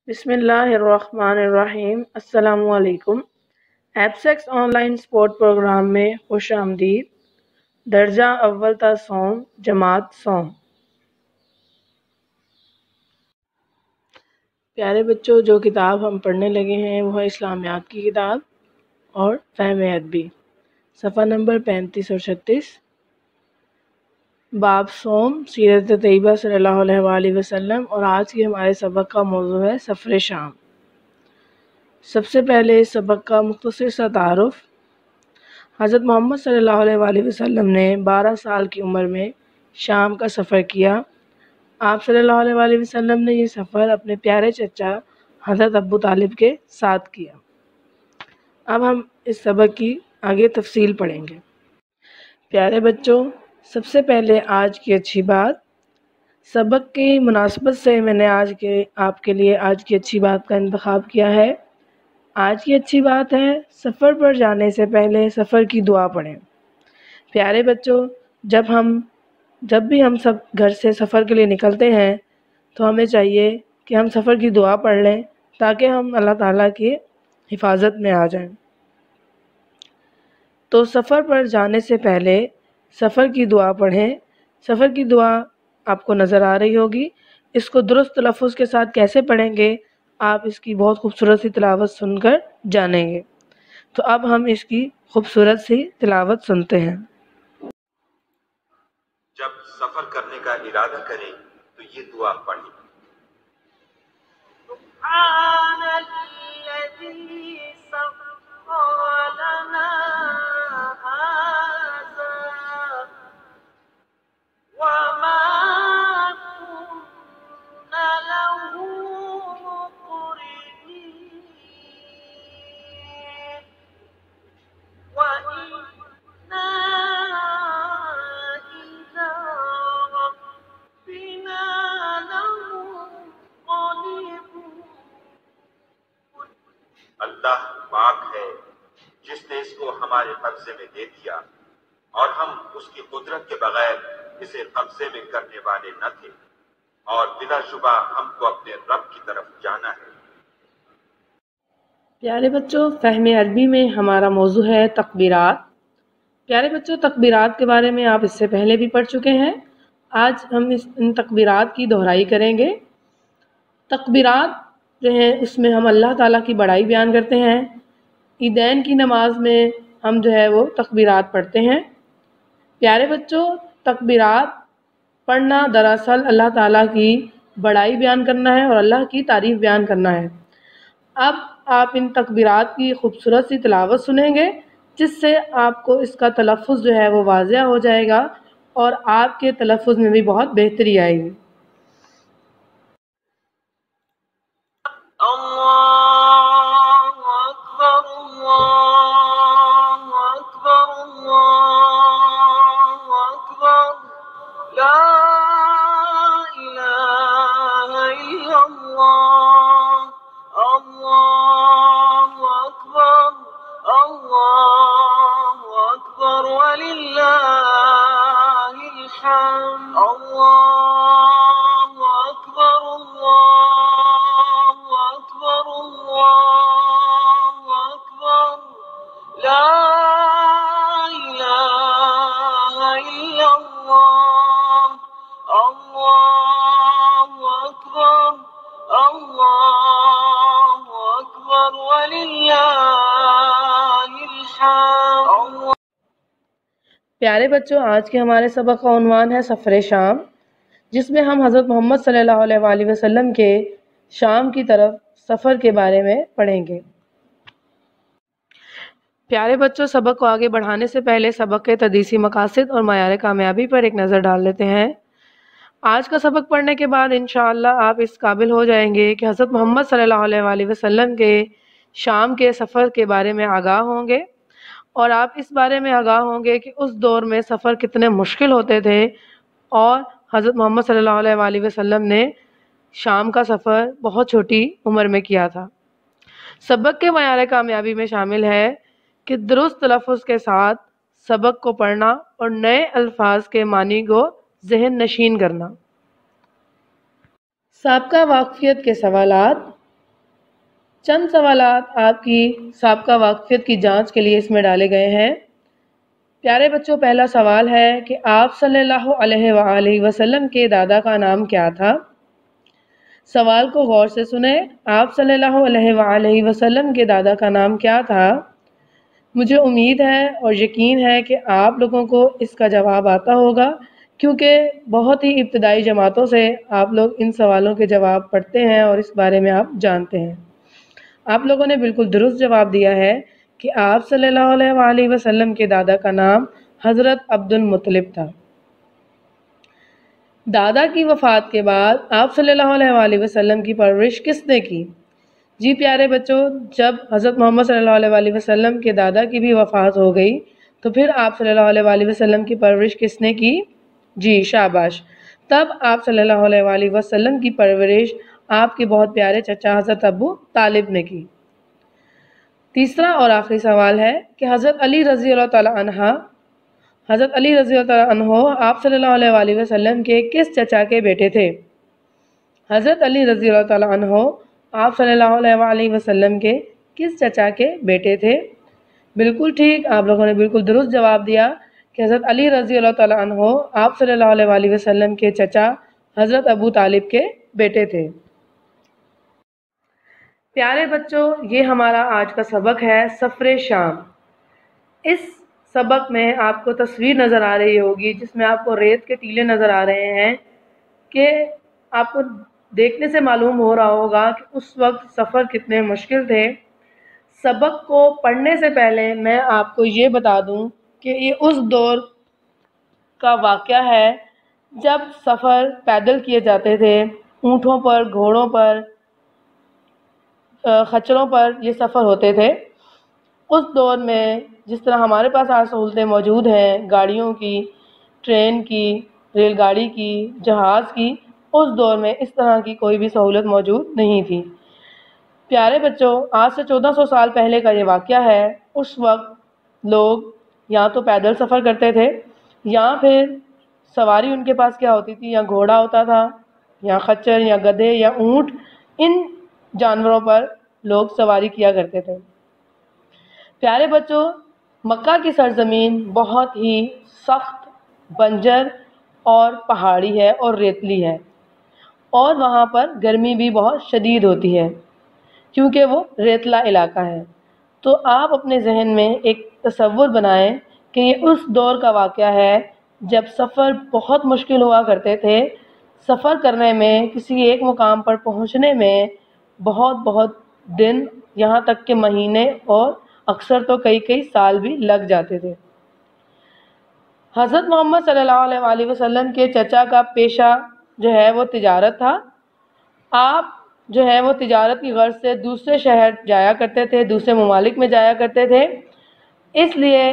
بسم اللہ الرحمن الرحیم۔ السلام علیکم۔ ایپسیکس آن لائن سپورٹ پروگرام میں خوش آمدید۔ درجہ اول تا سوم، جماعت سوم۔ پیارے بچوں، جو کتاب ہم پڑھنے لگے ہیں وہ ہے اسلامیات کی کتاب اور فہم ادبی، صفحہ نمبر 35 اور 36۔ باب سوم، سیرت طیبہ صلی اللہ علیہ وآلہ وسلم، اور آج کے ہمارے سبق کا موضوع ہے سفر شام۔ سب سے پہلے اس سبق کا مختصر سا تعارف۔ حضرت محمد صلی اللہ علیہ وآلہ وسلم نے 12 سال کی عمر میں شام کا سفر کیا۔ آپ صلی اللہ علیہ وآلہ وسلم نے یہ سفر اپنے پیارے چچا حضرت ابو طالب کے ساتھ کیا۔ اب ہم اس سبق کی آگے تفصیل پڑھیں گے۔ پیارے بچوں، سب سے پہلے آج کی اچھی بات، سبق کی مناسبت سے میں نے آپ کے لیے آج کی اچھی بات کا انتخاب کیا ہے۔ آج کی اچھی بات ہے، سفر پر جانے سے پہلے سفر کی دعا پڑھیں۔ پیارے بچوں، جب بھی ہم سب گھر سے سفر کے لیے نکلتے ہیں تو ہمیں چاہیے کہ ہم سفر کی دعا پڑھ لیں تاکہ ہم اللہ تعالیٰ کی حفاظت میں آ جائیں۔ تو سفر پر جانے سے پہلے سفر کی دعا پڑھیں۔ سفر کی دعا آپ کو نظر آ رہی ہوگی۔ اس کو درست تلفظ کے ساتھ کیسے پڑھیں گے، آپ اس کی بہت خوبصورت سی تلاوت سن کر جانیں گے۔ تو اب ہم اس کی خوبصورت سی تلاوت سنتے ہیں۔ جب سفر کرنے کا ارادہ کریں تو یہ دعا پڑھیں۔ سبحان الذی سخر لنا هذا وما كنا له مقرنين وإنا إلى ربنا لمنقلبون۔ اللہ پاک ہے جس نے اس کو ہمارے قبضے میں دے دیا اور ہم اس کی قدرت کے بغیر اسے قبضے میں کرنے والے نہ تھے، اور بلا شبہ ہم کو اپنے رب کی طرف جانا ہے۔ پیارے بچوں، فہم عربی میں ہمارا موضوع ہے تکبیرات۔ پیارے بچوں، تکبیرات کے بارے میں آپ اس سے پہلے بھی پڑھ چکے ہیں۔ آج ہم ان تکبیرات کی دہرائی کریں گے۔ تکبیرات جو ہیں اس میں ہم اللہ تعالیٰ کی بڑائی بیان کرتے ہیں۔ عیدین کی نماز میں ہم جو ہے وہ تکبیرات پڑھتے ہیں۔ پیارے بچوں، تکبیرات پڑھنا دراصل اللہ تعالیٰ کی بڑائی بیان کرنا ہے اور اللہ کی تعریف بیان کرنا ہے۔ اب آپ ان تکبیرات کی خوبصورت سی تلاوت سنیں گے جس سے آپ کو اس کا تلفظ جو ہے وہ واضح ہو جائے گا اور آپ کے تلفظ میں بھی بہت بہتری آئے گی۔ اللہ اکبر، اللہ اکبر، اللہ اکبر، لا الہ الا اللہ، اللہ اکبر، اللہ اکبر وللہ الحمد، اللہ اکبر، اللہ اکبر، اللہ اکبر، لا الہ الا اللہ، اللہ اکبر، اللہ اکبر وللہ الحمد۔ پیارے بچوں، آج کے ہمارے سبق کا عنوان ہے سفر شام، جس میں ہم حضرت محمد صلی اللہ علیہ وآلہ وسلم کے شام کی طرف سفر کے بارے میں پڑھیں گے۔ پیارے بچوں، سبق کو آگے بڑھانے سے پہلے سبق کے تدریسی مقاصد اور معیار کامیابی پر ایک نظر ڈال لیتے ہیں۔ آج کا سبق پڑھنے کے بعد انشاءاللہ آپ اس قابل ہو جائیں گے کہ حضرت محمد صلی اللہ علیہ وآلہ وسلم کے شام کے سفر کے بارے میں آگاہ ہوں گے، اور آپ اس بارے میں آگاہ ہوں گے کہ اس دور میں سفر کتنے مشکل ہوتے تھے اور حضرت محمد صلی اللہ علیہ وآلہ وسلم نے شام کا سفر بہت چھوٹی عمر میں کیا تھا۔ سبق کے معیار کامیابی میں شامل ہے کہ درست تلفظ کے ساتھ سبق کو پڑھنا اور نئے الفاظ کے معنی کو ذہن نشین کرنا۔ سابقہ واقفیت کے سوالات۔ چند سوالات آپ کی سابقہ واقفیت کی جانچ کے لیے اس میں ڈالے گئے ہیں۔ پیارے بچوں، پہلا سوال ہے کہ آپ صلی اللہ علیہ وآلہ وسلم کے دادا کا نام کیا تھا؟ سوال کو غور سے سنیں۔ آپ صلی اللہ علیہ وآلہ وسلم کے دادا کا نام کیا تھا؟ مجھے امید ہے اور یقین ہے کہ آپ لوگوں کو اس کا جواب آتا ہوگا، کیونکہ بہت ہی ابتدائی جماعتوں سے آپ لوگ ان سوالوں کے جواب پڑھتے ہیں اور اس بارے میں آپ جانتے ہیں۔ آپ لوگوں نے بالکل درست جواب دیا ہے کہ آپ صلی اللہ علیہ وآلہ وسلم کے دادا کا نام حضرت عبد المطلب تھا۔ دادا کی وفات کے بعد آپ صلی اللہ علیہ وآلہ وسلم کی پرورش کس نے کی؟ جی پیارے بچوں، جب حضرت محمد صلی اللہ علیہ وآلہ وسلم کے دادا کی بھی وفات ہو گئی تو پھر آپ صلی اللہ علیہ وآلہ وسلم کی پرورش کس نے کی؟ جی شاباش، تب آپ صلی اللہ علیہ وآلہ وسلم کی پرورش آپ کے بہت پیارے چچا حضرت ابو طالب نے کی۔ تیسرا اور آخری سوال ہے کہ حضرت علی رضی اللہ تعالیٰ عنہ آپ صلی اللہ علیہ وآلہ وسلم کے کس چچا کے بیٹے تھے؟ حضرت علی رضی اللہ تعالیٰ عنہ آپ صلی اللہ علیہ وآلہ وسلم کے کس چچا کے بیٹے تھے؟ بالکل ٹھیک، آپ لوگوں نے بالکل درست جواب دیا کہ حضرت علی رضی اللہ تعالیٰ عنہ آپ صلی اللہ علیہ وآلہ وسلم کے چچا حضرت ابو طالب کے بیٹے تھے۔ پیارے بچوں، یہ ہمارا آج کا سبق ہے سفر شام۔ اس سبق میں آپ کو تصویر نظر آ رہی ہوگی جس میں آپ کو ریت کے ٹیلے نظر آ رہے ہیں کہ آپ کو دیکھنے سے معلوم ہو رہا ہوگا کہ اس وقت سفر کتنے مشکل تھے۔ سبق کو پڑھنے سے پہلے میں آپ کو یہ بتا دوں کہ یہ اس دور کا واقعہ ہے جب سفر پیدل کیے جاتے تھے، اونٹوں پر، گھوڑوں پر، خچروں پر یہ سفر ہوتے تھے۔ اس دور میں جس طرح ہمارے پاس آج سہولتیں موجود ہیں، گاڑیوں کی، ٹرین کی، ریل گاڑی کی، جہاز کی، اس دور میں اس طرح کی کوئی بھی سہولت موجود نہیں تھی۔ پیارے بچوں، آج سے 1400 سال پہلے کا یہ واقعہ ہے۔ اس وقت لوگ یا تو پیدل سفر کرتے تھے یا پھر سواری ان کے پاس کیا ہوتی تھی، یا گھوڑا ہوتا تھا یا خچر یا گدھے یا اونٹ، ان جانوروں پر لوگ سواری کیا کرتے تھے۔ پیارے بچوں، مکہ کی سرزمین بہت ہی سخت، بنجر اور پہاڑی ہے اور ریتلی ہے، اور وہاں پر گرمی بھی بہت شدید ہوتی ہے کیونکہ وہ ریتلا علاقہ ہے۔ تو آپ اپنے ذہن میں ایک تصور بنائیں کہ یہ اس دور کا واقعہ ہے جب سفر بہت مشکل ہوا کرتے تھے۔ سفر کرنے میں، کسی ایک مقام پر پہنچنے میں بہت دن، یہاں تک کہ مہینے اور اکثر تو کئی سال بھی لگ جاتے تھے۔ حضرت محمد صلی اللہ علیہ وآلہ وسلم کے چچا کا پیشہ جو ہے وہ تجارت تھا۔ آپ جو ہے وہ تجارت کی غرض سے دوسرے شہر جایا کرتے تھے، دوسرے ممالک میں جایا کرتے تھے، اس لیے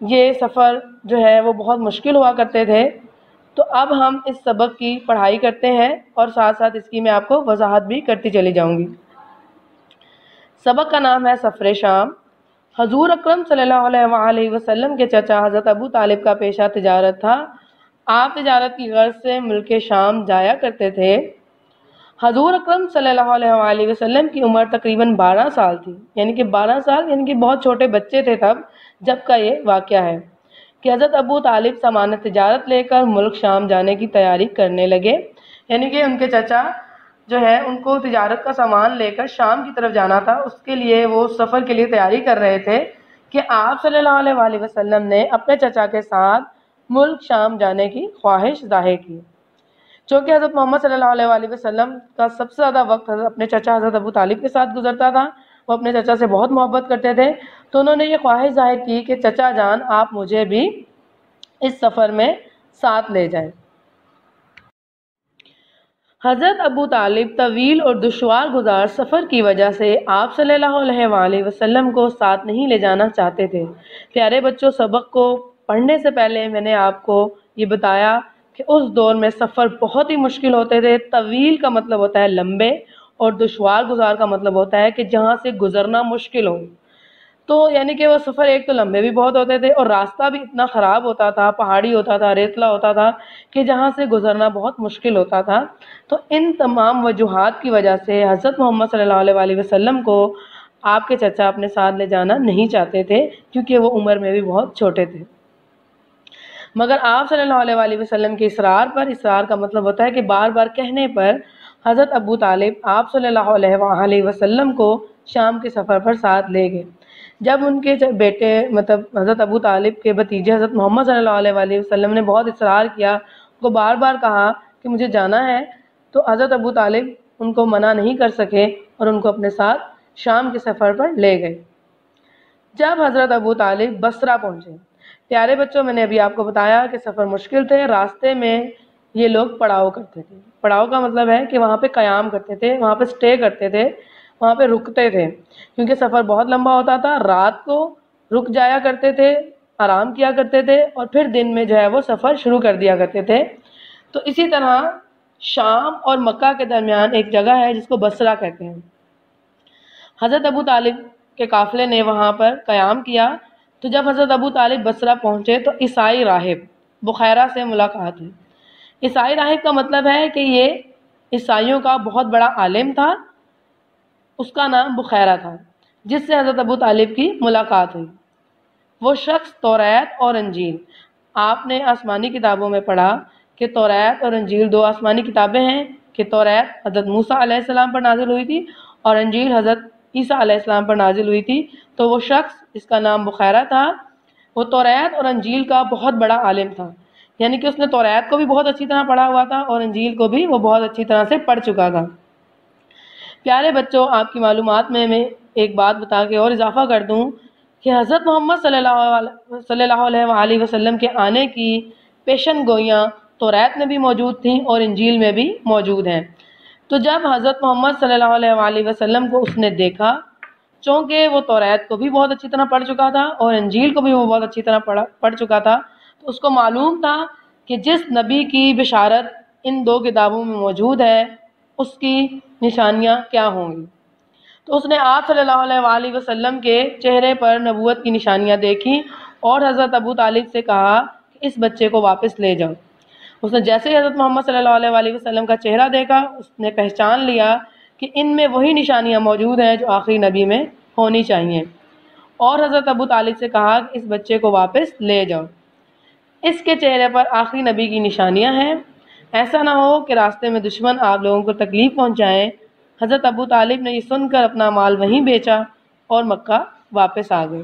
یہ سفر جو ہے وہ بہت مشکل ہوا کرتے تھے۔ تو اب ہم اس سبق کی پڑھائی کرتے ہیں اور ساتھ ساتھ اس کی میں آپ کو وضاحت بھی کرتی چلی جاؤں گی۔ سبق کا نام ہے سفر شام۔ حضور اکرم صلی اللہ علیہ وآلہ وسلم کے چچا حضرت ابو طالب کا پیشہ تجارت تھا۔ آپ تجارت کی غرض سے ملک شام جایا کرتے تھے۔ حضور اکرم صلی اللہ علیہ وآلہ وسلم کی عمر تقریباً 12 سال تھی، یعنی کہ 12 سال یعنی کہ بہت چھوٹے بچے تھے تب جب کا یہ واقعہ ہے کہ حضرت ابو طالب سامان تجارت لے کر ملک شام جانے کی تیاری کرنے لگے۔ یعنی کہ ان کے چچا جو ہے ان کو تجارت کا سامان لے کر شام کی طرف جانا تھا، اس کے لیے وہ سفر کے لیے تیاری کر رہے تھے کہ آپ صلی اللہ علیہ وآلہ وسلم نے اپنے چچا کے ساتھ ملک شام جانے کی خواہش ظاہر کی۔ چونکہ حضرت محمد صلی اللہ علیہ وآلہ وسلم کا سب سے زیادہ وقت اپنے چچا حضرت ابو طالب کے ساتھ گزرتا تھا، وہ اپنے چچا سے بہت محبت کرتے تھے، تو انہوں نے یہ خواہش ظاہر کی کہ چچا جان آپ مجھے بھی اس سفر میں ساتھ لے جائیں۔ حضرت ابو طالب طویل اور دشوار گزار سفر کی وجہ سے آپ صلی اللہ علیہ وآلہ وسلم کو ساتھ نہیں لے جانا چاہتے تھے۔ پیارے بچوں، سبق کو پڑھنے سے پہلے میں نے آپ کو یہ بتایا کہ اس دور میں سفر بہت ہی مشکل ہوتے تھے۔ طویل کا مطلب ہوتا ہے لمبے، اور دشوار گزار کا مطلب ہوتا ہے کہ جہاں سے گزرنا مشکل ہو۔ تو یعنی کہ وہ سفر ایک تو لمبے بھی بہت ہوتے تھے اور راستہ بھی اتنا خراب ہوتا تھا، پہاڑی ہوتا تھا، ریتلا ہوتا تھا کہ جہاں سے گزرنا بہت مشکل ہوتا تھا۔ تو ان تمام وجوہات کی وجہ سے حضرت محمد صلی اللہ علیہ وسلم کو آپ کے چچا اپنے ساتھ لے جانا نہیں چاہتے تھے، کیونکہ وہ عمر میں بھی بہت چھوٹے تھے۔ مگر آپ صلی اللہ علیہ وسلم کے اصرار کا مطلب ہوتا ہے کہ بار بار کہنے پر حضرت ابو طالب آپ صلی اللہ علیہ وسلم کو شام کے سفر پر ساتھ لے گئے۔ جب ان کے بیٹے حضرت ابو طالب کے بھتیجے حضرت محمد صلی اللہ علیہ وسلم نے بہت اصرار کیا، کو بار بار کہا کہ مجھے جانا ہے، تو حضرت ابو طالب ان کو منع نہیں کر سکے اور ان کو اپنے ساتھ شام کے سفر پر لے گئے۔ جب حضرت ابو طالب بصرہ پہنچے، پیارے بچوں میں نے ابھی آپ کو بتایا کہ سفر مشکل تھے، راستے میں یہ لوگ پڑاؤ کرتے تھے۔ پڑاؤ کا مطلب ہے کہ وہاں پہ قیام کرتے تھے، وہاں پہ سٹے کرتے تھے، وہاں پہ رکتے تھے، کیونکہ سفر بہت لمبا ہوتا تھا۔ رات کو رک جایا کرتے تھے، آرام کیا کرتے تھے اور پھر دن میں جو ہے وہ سفر شروع کر دیا کرتے تھے۔ تو اسی طرح شام اور مکہ کے درمیان ایک جگہ ہے جس کو بصرہ کہتے ہیں۔ حضرت ابو طالب کے قافلے نے وہاں پر قیام کیا، تو جب حضرت ابو طالب بصرہ پہنچے تو عیسائی راہب بخیرہ سے ملاقات ہوئی۔ عیسائی راہب کا مطلب ہے کہ یہ عیسائیوں کا بہت بڑا عالم تھا، اس کا نام بخیرہ تھا، جس سے حضرت ابو طالب کی ملاقات ہوئی۔ وہ شخص توریت اور انجیل، آپ نے آسمانی کتابوں میں پڑھا کہ توریت اور انجیل دو آسمانی کتابیں ہیں، کہ توریت حضرت موسیٰ علیہ السلام پر نازل ہوئی تھی اور انجیل حضرت عیسیٰ علیہ السلام پر نازل ہوئی تھی۔ تو وہ شخص جس کا نام بخیرہ تھا، وہ توریت اور انجیل کا بہت بڑا عالم تھا، یعنی کہ اس نے توریت کو بھی بہت اچھی طرح پڑھا ہوا تھا اور انجیل کو بھی وہ بہت اچھی طرح سے پڑھ چکا تھا۔ پیارے بچوں، آپ کی معلومات میں ایک بات بتا کے اور اضافہ کر دوں کہ حضرت محمد صلی اللہ علیہ وسلم کے آنے کی پیشن گوئیاں توریت میں بھی موجود تھیں اور انجیل میں بھی موجود ہیں۔ تو جب حضرت محمد صلی اللہ علیہ وسلم کو اس نے دیکھا، چونکہ وہ توریت کو بھی بہت اچھی طرح پڑھ چکا تھا اور انجیل کو بھی وہ بہت اچھی طرح پڑھ چکا تھا، تو اس کو معلوم تھا کہ جس نبی کی بشارت ان دو کتابوں میں موجود ہے اس کی نشانیاں کیا ہوں گی۔ تو اس نے آپ صلی اللہ علیہ وسلم کے چہرے پر نبوت کی نشانیاں دیکھی اور حضرت ابو طالب سے کہا کہ اس بچے کو واپس لے جاؤ۔ اس نے جیسے ہی حضرت محمد صلی اللہ علیہ وسلم کا چہرہ دیکھا، اس نے پہچان لیا کہ ان میں وہی نشانیاں موجود ہیں جو آخری نبی میں ہونی چاہیے، اور حضرت ابو طالب سے کہا کہ اس بچے کو واپس لے جاؤ، اس کے چہرے پر آخری نبی کی نشانیاں ہیں، ایسا نہ ہو کہ راستے میں دشمن آپ لوگوں کو تکلیف پہنچائیں۔ حضرت ابو طالب نے یہ سن کر اپنا مال وہیں بیچا اور مکہ واپس آ گئے۔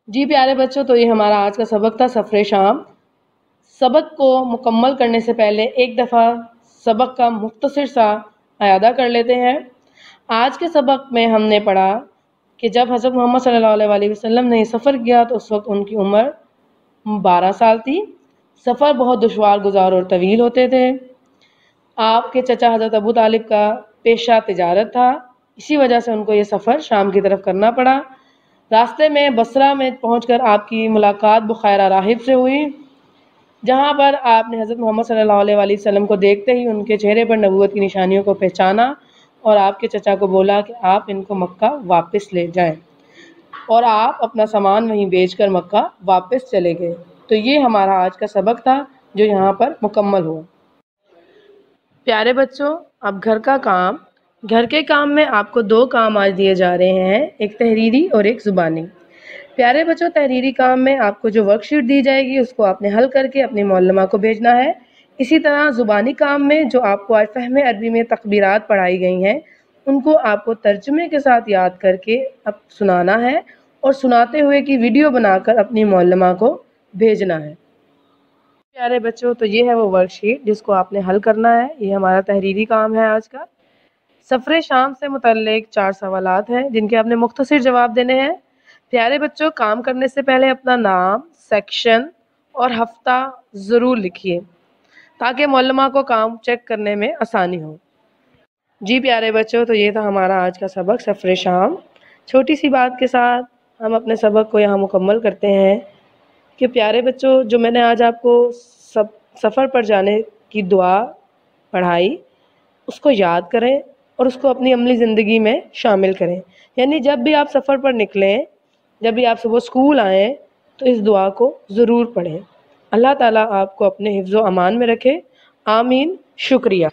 جی پیارے بچوں، تو یہ ہمارا آج کا سبق تھا، سفر شام۔ سبق کو مکمل کرنے سے پہلے ایک دفعہ سبق کا مختصر سا اعادہ کر لیتے ہیں۔ آج کے سبق میں ہم نے پڑھا کہ جب حضرت محمد صلی اللہ علیہ وسلم نے یہ سفر کیا تو اس وقت ان کی عمر 12 سال تھی۔ سفر بہت دشوار گزار اور طویل ہوتے تھے۔ آپ کے چچا حضرت ابو طالب کا پیشہ تجارت تھا، اسی وجہ سے ان کو یہ سفر شام کی طرف کرنا پڑا۔ راستے میں بصرہ میں پہنچ کر آپ کی ملاقات بخیرہ راہب سے ہوئی، جہاں پر آپ نے حضرت محمد صلی اللہ علیہ وسلم کو دیکھتے ہی ان کے چہرے پر نبوت کی نشانیوں کو پہچانا اور آپ کے چچا کو بولا کہ آپ ان کو مکہ واپس لے جائیں، اور آپ اپنا سامان وہیں بیچ کر مکہ واپس چلے گئے۔ تو یہ ہمارا آج کا سبق تھا جو یہاں پر مکمل ہوا۔ پیارے بچوں، اب گھر کے کام میں آپ کو 2 کام آج دیے جا رہے ہیں، ایک تحریری اور ایک زبانی۔ پیارے بچوں، تحریری کام میں آپ کو جو ورک شیٹ دی جائے گی اس کو آپ نے حل کر کے اپنی معلمہ کو بھیجنا ہے۔ اسی طرح زبانی کام میں جو آپ کو آج فہم عربی میں تقبیرات پڑھائی گئی ہیں ان کو آپ کو ترجمے کے ساتھ یاد کر کے اب سنانا ہے اور سناتے ہوئے کی ویڈیو بنا کر اپنی معلمہ کو بھیجنا ہے۔ پیارے بچوں، تو یہ ہے وہ ورک شیٹ جس کو آپ نے حل کرنا ہے، یہ ہمارا تحریری کام ہے آج کا۔ سفر شام سے متعلق 4 سوالات ہیں جن کے آپ نے مختصر جواب دینے ہیں۔ پیارے بچوں، کام کرنے سے پہلے اپنا نام، سیکشن اور ہفتہ ضرور لکھیے تاکہ معلمہ کو کام چیک کرنے میں آسانی ہو۔ جی پیارے بچوں، تو یہ تھا ہمارا آج کا سبق سفر شام۔ چھوٹی سی بات کے ساتھ ہم اپنے سبق کو یہاں مکمل کرتے ہیں کہ پیارے بچوں، جو میں نے آج آپ کو سفر پر جانے کی دعا پڑھائی اس کو یاد کریں اور اس کو اپنی عملی زندگی میں شامل کریں. یعنی جب بھی آپ سفر پر نکلیں، جب بھی آپ صبح اسکول آئیں تو اس دعا کو ضرور پڑھیں. اللہ تعالیٰ آپ کو اپنے حفظ و امان میں رکھے. آمین. شکریہ.